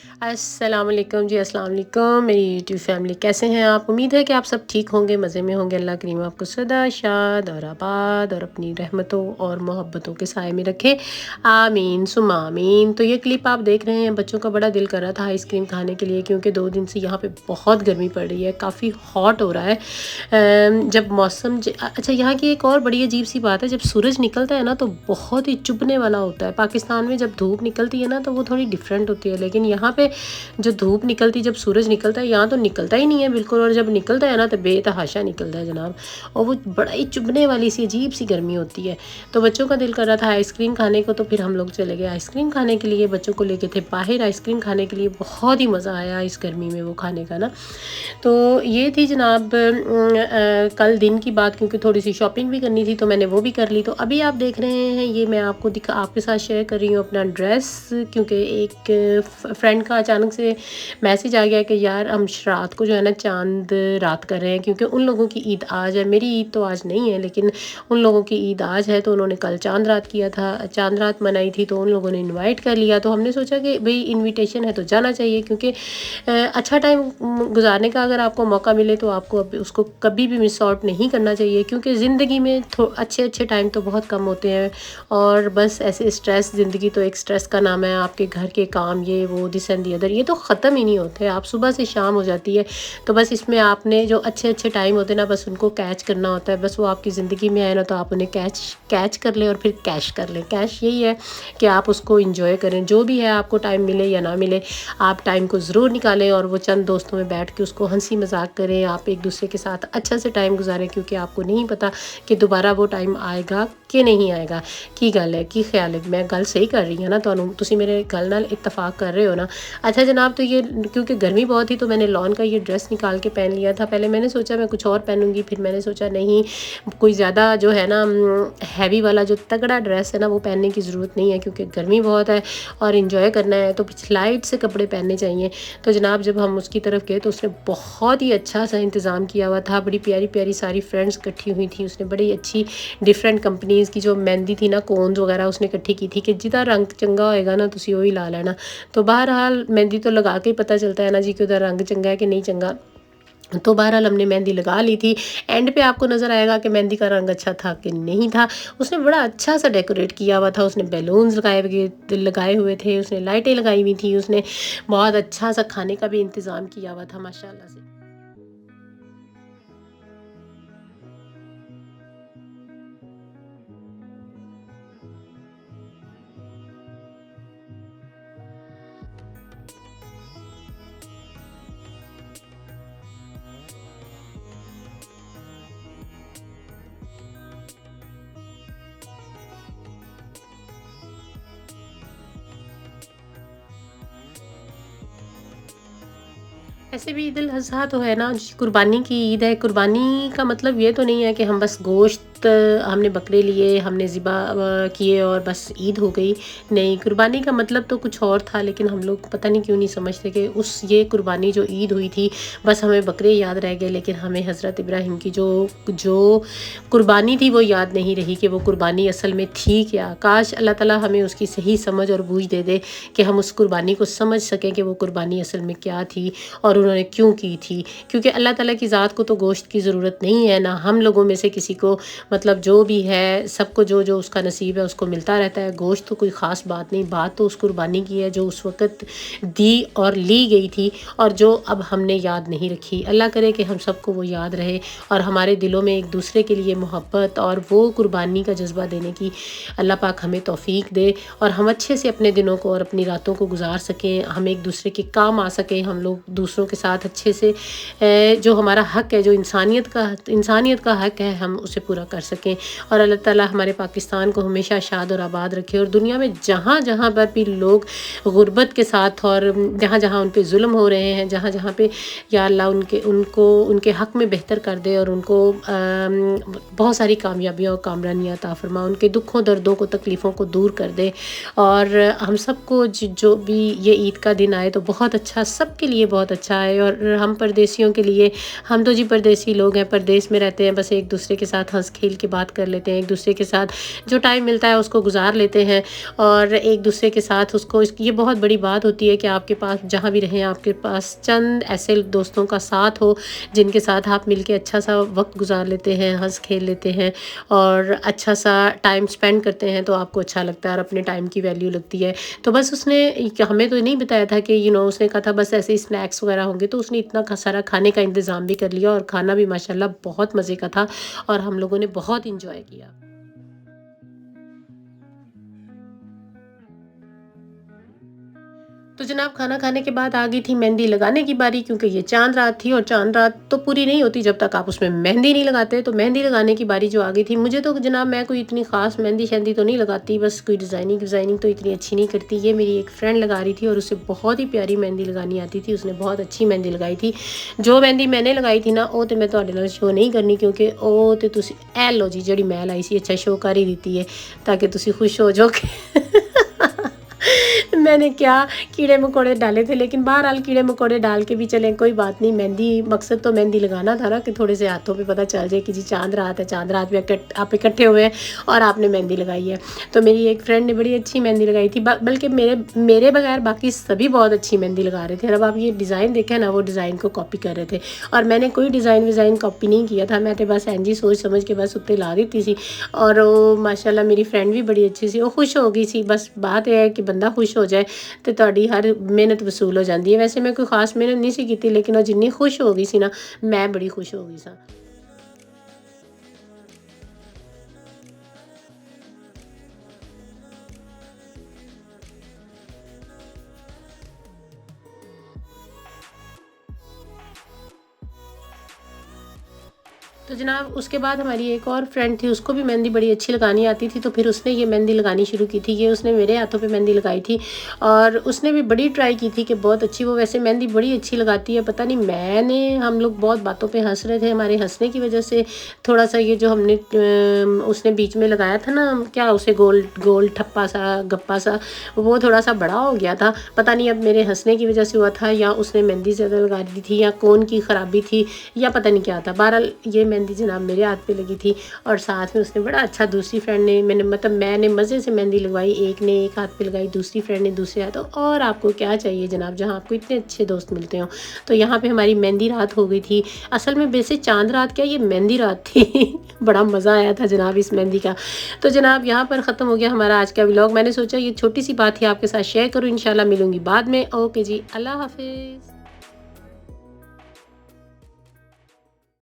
السلام علیکم جی، السلام علیکم میری یوٹیوب فیملی، کیسے ہیں آپ؟ امید ہے کہ آپ سب ٹھیک ہوں گے، مزے میں ہوں گے۔ اللہ کریم آپ کو سدا شاد اور آباد اور اپنی رحمتوں اور محبتوں کے سائے میں رکھے، آمین ثم آمین۔ تو یہ کلپ آپ دیکھ رہے ہیں، بچوں کا بڑا دل کر رہا تھا آئس کریم کھانے کے لیے، کیونکہ 2 دن سے یہاں پہ بہت گرمی پڑ رہی ہے، کافی ہاٹ ہو رہا ہے۔ جب موسم اچھا، یہاں کی ایک اور بڑی عجیب سی بات ہے، جب سورج نکلتا ہے نا تو بہت ہی چبھنے والا ہوتا ہے۔ پاکستان میں جب دھوپ نکلتی ہے نا تو وہ تھوڑی ڈفرینٹ ہوتی ہے، لیکن یہاں پہ جو دھوپ نکلتی، جب سورج نکلتا ہے، یہاں تو نکلتا ہی نہیں ہے بالکل، اور جب نکلتا ہے نا تو بے تحاشا نکلتا ہے جناب، اور وہ بڑا ہی چبھنے والی سی عجیب سی گرمی ہوتی ہے۔ تو بچوں کا دل کر رہا تھا آئس کریم کھانے کو، تو پھر ہم لوگ چلے گئے آئس کریم کھانے کے لیے، بچوں کو لے کے تھے باہر آئس کریم کھانے کے لیے۔ بہت ہی مزہ آیا اس گرمی میں وہ کھانے کا نا۔ تو یہ تھی جناب کل دن کی بات، کیونکہ تھوڑی سی شاپنگ بھی کرنی تھی تو میں نے وہ بھی کر لی۔ تو ابھی آپ دیکھ رہے ہیں، یہ میں آپ کے ساتھ شیئر کر رہی ہوں اپنا ڈریس، کیونکہ ایک فرینڈ کا اچانک سے میسج آ گیا کہ یار ہم رات کو جو ہے نا چاند رات کر رہے ہیں، کیونکہ ان لوگوں کی عید آج ہے، میری عید تو آج نہیں ہے لیکن ان لوگوں کی عید آج ہے، تو انہوں نے کل چاند رات کیا تھا، چاند رات منائی تھی، تو ان لوگوں نے انوائٹ کر لیا۔ تو ہم نے سوچا کہ بھئی انویٹیشن ہے تو جانا چاہیے، کیونکہ اچھا ٹائم گزارنے کا اگر آپ کو موقع ملے تو آپ کو اس کو کبھی بھی مس آؤٹ نہیں کرنا چاہیے، کیونکہ زندگی میں اچھے ٹائم تو بہت کم ہوتے ہیں، اور بس ایسے اسٹریس، زندگی تو ایک اسٹریس کا نام ہے، آپ کے گھر کے کام، یہ وہ دس اینڈ دی ادر، یہ تو ختم ہی نہیں ہوتے۔ آپ صبح سے شام ہو جاتی ہے، تو بس اس میں آپ نے جو اچھے ٹائم ہوتے ہیں نا، بس ان کو کیچ کرنا ہوتا ہے۔ بس وہ آپ کی زندگی میں آئے نا تو آپ انہیں کیچ کر لیں اور پھر کیش کر لیں۔ کیش یہی ہے کہ آپ اس کو انجوائے کریں، جو بھی ہے آپ کو ٹائم ملے یا نہ ملے، آپ ٹائم کو ضرور نکالیں، اور وہ چند دوستوں میں بیٹھ کے اس کو ہنسی مذاق کریں، آپ ایک دوسرے کے ساتھ اچھا سے ٹائم گزاریں، کیونکہ آپ کو نہیں پتہ کہ دوبارہ وہ ٹائم آئے گا کہ نہیں آئے گا۔ کی گل ہے، کی خیال ہے، میں گل صحیح کر رہی ہوں نا؟ تسی میرے گل نال اتفاق کر رہے ہو نا؟ اچھا جناب، تو یہ کیونکہ گرمی بہت تھی تو میں نے لان کا یہ ڈریس نکال کے پہن لیا تھا۔ پہلے میں نے سوچا میں کچھ اور پہنوں گی، پھر میں نے سوچا نہیں، کوئی زیادہ جو ہے نا ہیوی والا جو تگڑا ڈریس ہے نا وہ پہننے کی ضرورت نہیں ہے، کیونکہ گرمی بہت ہے اور انجوائے کرنا ہے، تو لائٹ سے کپڑے پہننے چاہیے۔ تو جناب جب ہم اس کی طرف گئے تو اس نے بہت ہی اچھا سا انتظام کیا ہوا تھا، بڑی پیاری پیاری ساری فرینڈس اکٹھی ہوئی تھیں، اس نے بڑی اچھی ڈفرینٹ کمپنیز کی جو مہندی تھی نا، کونز وغیرہ اس نے اکٹھی کی تھی، کہ جدھا رنگ چنگا ہوئے گا نا تسی وہی لا لینا۔ تو بہرحال مہندی تو لگا کے ہی پتہ چلتا ہے نا جی کہ ادھر رنگ چنگا ہے کہ نہیں چنگا۔ تو بہرحال ہم نے مہندی لگا لی تھی، اینڈ پہ آپ کو نظر آئے گا کہ مہندی کا رنگ اچھا تھا کہ نہیں تھا۔ اس نے بڑا اچھا سا ڈیکوریٹ کیا ہوا تھا، اس نے بیلونز لگائے ہوئے تھے، اس نے لائٹیں لگائی ہوئی تھیں، اس نے بہت اچھا سا کھانے کا بھی انتظام کیا ہوا تھا ماشاءاللہ سے۔ ایسے بھی عید الاضحیٰ تو ہے نا، قربانی کی عید ہے۔ قربانی کا مطلب یہ تو نہیں ہے کہ ہم بس گوشت ہم نے بکرے لیے، ہم نے ذبح کیے اور بس عید ہو گئی، نہیں، قربانی کا مطلب تو کچھ اور تھا، لیکن ہم لوگ پتہ نہیں کیوں نہیں سمجھتے کہ یہ قربانی جو عید ہوئی تھی، بس ہمیں بکرے یاد رہ گئے، لیکن ہمیں حضرت ابراہیم کی جو قربانی تھی وہ یاد نہیں رہی کہ وہ قربانی اصل میں تھی کیا۔ کاش اللہ تعالیٰ ہمیں اس کی صحیح سمجھ اور بوجھ دے دے کہ ہم اس قربانی کو سمجھ سکیں کہ وہ قربانی اصل میں کیا تھی اور انہوں نے کیوں کی تھی، کیونکہ اللہ تعالیٰ کی ذات کو تو گوشت کی ضرورت نہیں ہے، نہ ہم لوگوں میں سے کسی کو، مطلب جو بھی ہے سب کو جو اس کا نصیب ہے اس کو ملتا رہتا ہے۔ گوشت تو کوئی خاص بات نہیں، بات تو اس قربانی کی ہے جو اس وقت دی اور لی گئی تھی، اور جو اب ہم نے یاد نہیں رکھی۔ اللہ کرے کہ ہم سب کو وہ یاد رہے، اور ہمارے دلوں میں ایک دوسرے کے لیے محبت اور وہ قربانی کا جذبہ دینے کی اللہ پاک ہمیں توفیق دے، اور ہم اچھے سے اپنے دنوں کو اور اپنی راتوں کو گزار سکیں، ہم ایک دوسرے کے کام آ سکیں، ہم لوگ دوسروں کے ساتھ اچھے سے جو ہمارا حق ہے، جو انسانیت کا حق ہے، ہم اسے پورا کر سکیں، اور اللہ تعالیٰ ہمارے پاکستان کو ہمیشہ شاد اور آباد رکھے، اور دنیا میں جہاں جہاں پر بھی لوگ غربت کے ساتھ اور جہاں جہاں ان پہ ظلم ہو رہے ہیں، جہاں جہاں پہ یا اللہ ان کے حق میں بہتر کر دے، اور ان کو بہت ساری کامیابیاں اور کامرانیاں عطا فرما، ان کے دکھوں دردوں کو تکلیفوں کو دور کر دے، اور ہم سب کو جو بھی یہ عید کا دن آئے تو بہت اچھا، سب کے لیے بہت اچھا ہے، اور ہم پردیسیوں کے لیے، ہم تو جی پردیسی لوگ ہیں، پردیس میں رہتے ہیں، بس ایک دوسرے کے ساتھ ہنس کھیل کھیل کے بات کر لیتے ہیں، ایک دوسرے کے ساتھ جو ٹائم ملتا ہے اس کو گزار لیتے ہیں، اور ایک دوسرے کے ساتھ یہ بہت بڑی بات ہوتی ہے کہ آپ کے پاس جہاں بھی رہیں آپ کے پاس چند ایسے دوستوں کا ساتھ ہو جن کے ساتھ آپ مل کے اچھا سا وقت گزار لیتے ہیں، ہنس کھیل لیتے ہیں اور اچھا سا ٹائم اسپینڈ کرتے ہیں، تو آپ کو اچھا لگتا ہے اور اپنے ٹائم کی ویلیو لگتی ہے۔ تو بس اس نے ہمیں تو نہیں بتایا تھا کہ اس نے کہا تھا بس ایسے اسنیکس وغیرہ ہوں گے، تو اس نے اتنا سارا کھانے کا انتظام بھی کر لیا اور کھانا بھی ماشاءاللہ بہت مزے کا تھا اور ہم لوگوں نے بہت انجوائے کیا۔ تو جناب کھانا کھانے کے بعد آ گئی تھی مہندی لگانے کی باری، کیونکہ یہ چاند رات تھی اور چاند رات تو پوری نہیں ہوتی جب تک آپ اس میں مہندی نہیں لگاتے۔ تو مہندی لگانے کی باری جو آ گئی تھی، مجھے تو جناب میں کوئی اتنی خاص مہندی شہندی تو نہیں لگاتی، بس کوئی ڈیزائننگ تو اتنی اچھی نہیں کرتی۔ یہ میری ایک فرینڈ لگا رہی تھی اور اسے بہت ہی پیاری مہندی لگانی آتی تھی، اس نے بہت اچھی مہندی لگائی تھی۔ جو مہندی میں نے لگائی تھی نا وہ تو میں تھوڑے نال شو نہیں کرنی، کیونکہ وہ تو تسی اے لو جی جڑی میں لائی سی، اچھا شو کر ہی دیتی ہے تاکہ تسی خوش ہو جاؤ کہ میں نے کیا کیڑے مکوڑے ڈالے تھے، لیکن بہرحال کیڑے مکوڑے ڈال کے بھی چلیں کوئی بات نہیں، مہندی مقصد تو مہندی لگانا تھا نا، کہ تھوڑے سے ہاتھوں پہ پتہ چل جائے کہ جی چاند رات ہے، چاند رات میں آپ اکٹھے ہوئے ہیں اور آپ نے مہندی لگائی ہے۔ تو میری ایک فرینڈ نے بڑی اچھی مہندی لگائی تھی، بلکہ میرے بغیر باقی سبھی بہت اچھی مہندی لگا رہے تھے۔ اب آپ یہ ڈیزائن دیکھیں نا، وہ ڈیزائن کو کاپی کر رہے تھے اور میں نے کوئی ڈیزائن کاپی نہیں کیا تھا، میں تو بس اینجی سوچ سمجھ کے بس اتنے لا دیتی سی، اور وہ ماشاءاللہ میری فرینڈ بھی بڑی اچھی سی، وہ خوش ہو گئی سی۔ بس بات یہ ہے کہ بندہ خوش ہو جائے تو تہاڈی ہر محنت وصول ہو جاتی ہے۔ ویسے میں کوئی خاص محنت نہیں سی کیتی، لیکن وہ جنی خوش ہو گئی سی نا، میں بڑی خوش ہو گئی سا۔ تو جناب اس کے بعد ہماری ایک اور فرینڈ تھی، اس کو بھی مہندی بڑی اچھی لگانی آتی تھی، تو پھر اس نے یہ مہندی لگانی شروع کی تھی۔ یہ اس نے میرے ہاتھوں پہ مہندی لگائی تھی اور اس نے بھی بڑی ٹرائی کی تھی کہ بہت اچھی، وہ ویسے مہندی بڑی اچھی لگاتی ہے، پتہ نہیں ہم لوگ بہت باتوں پہ ہنس رہے تھے، ہمارے ہنسنے کی وجہ سے تھوڑا سا یہ جو ہم نے اس نے بیچ میں لگایا تھا نا، کیا اسے گول ٹھپا سا گپا سا، وہ تھوڑا سا بڑا ہو گیا تھا، پتہ نہیں اب میرے ہنسنے کی وجہ سے ہوا تھا یا اس نے مہندی زیادہ لگا دی تھی یا کون کی خرابی تھی یا پتہ نہیں کیا تھا۔ بہرحال یہ مہندی جناب میرے ہاتھ پہ لگی تھی اور ساتھ میں اس نے بڑا اچھا، دوسری فرینڈ نے میں نے مزے سے مہندی لگوائی، ایک نے ایک ہاتھ پہ لگائی، دوسری فرینڈ نے دوسرے ہاتھ، اور آپ کو کیا چاہیے جناب جہاں آپ کو اتنے اچھے دوست ملتے ہوں۔ تو یہاں پہ ہماری مہندی رات ہو گئی تھی، اصل میں ویسے چاند رات کیا، یہ مہندی رات تھی بڑا مزہ آیا تھا جناب اس مہندی کا۔ تو جناب یہاں پر ختم ہو گیا ہمارا آج کا ولاگ، میں نے سوچا یہ چھوٹی سی بات ہی آپ کے ساتھ شیئر کروں، انشاءاللہ ملوں گی بعد میں۔ اوکے جی، اللہ حافظ۔